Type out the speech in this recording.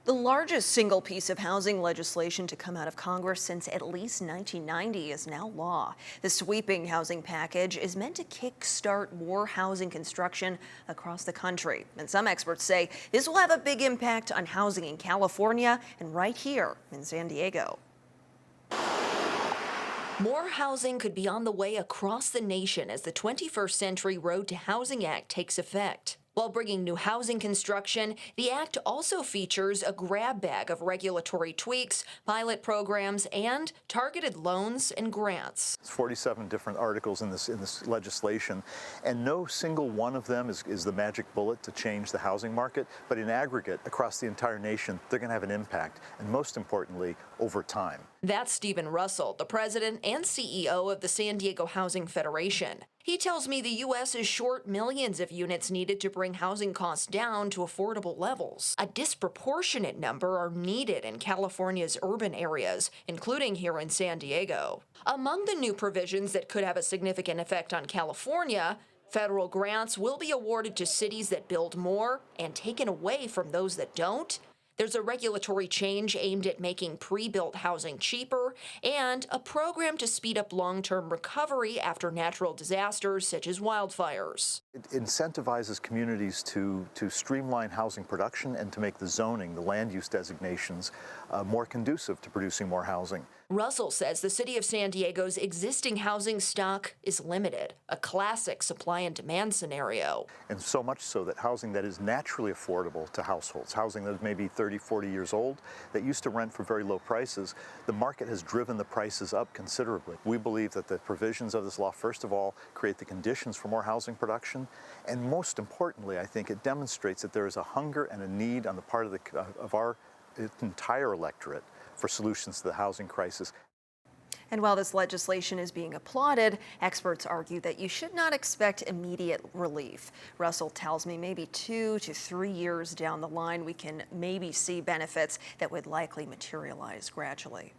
The largest single piece of housing legislation to come out of Congress since at least 1990 is now law. The sweeping housing package is meant to kickstart more housing construction across the country. And some experts say this will have a big impact on housing in California and right here in San Diego. More housing could be on the way across the nation as the 21st Century Road to Housing Act takes effect. While bringing new housing construction, the act also features a grab bag of regulatory tweaks, pilot programs, and targeted loans and grants. It's 47 different articles in this legislation, and no single one of them is the magic bullet to change the housing market, but in aggregate, across the entire nation, they're going to have an impact, and most importantly, over time. That's Stephen Russell, the president and CEO of the San Diego Housing Federation. He tells me the U.S. is short millions of units needed to bring housing costs down to affordable levels. A disproportionate number are needed in California's urban areas, including here in San Diego. Among the new provisions that could have a significant effect on California, federal grants will be awarded to cities that build more and taken away from those that don't. There's a regulatory change aimed at making pre-built housing cheaper and a program to speed up long-term recovery after natural disasters such as wildfires. It incentivizes communities to streamline housing production and to make the zoning, the land use designations, more conducive to producing more housing. Russell says the city of San Diego's existing housing stock is limited, a classic supply and demand scenario. And so much so that housing that is naturally affordable to households, housing that is maybe 30, 40 years old, that used to rent for very low prices, the market has driven the prices up considerably. We believe that the provisions of this law, first of all, create the conditions for more housing production, and most importantly, I think it demonstrates that there is a hunger and a need on the part of our entire electorate for solutions to the housing crisis. And while this legislation is being applauded, experts argue that you should not expect immediate relief. Russell tells me maybe 2 to 3 years down the line, we can maybe see benefits that would likely materialize gradually.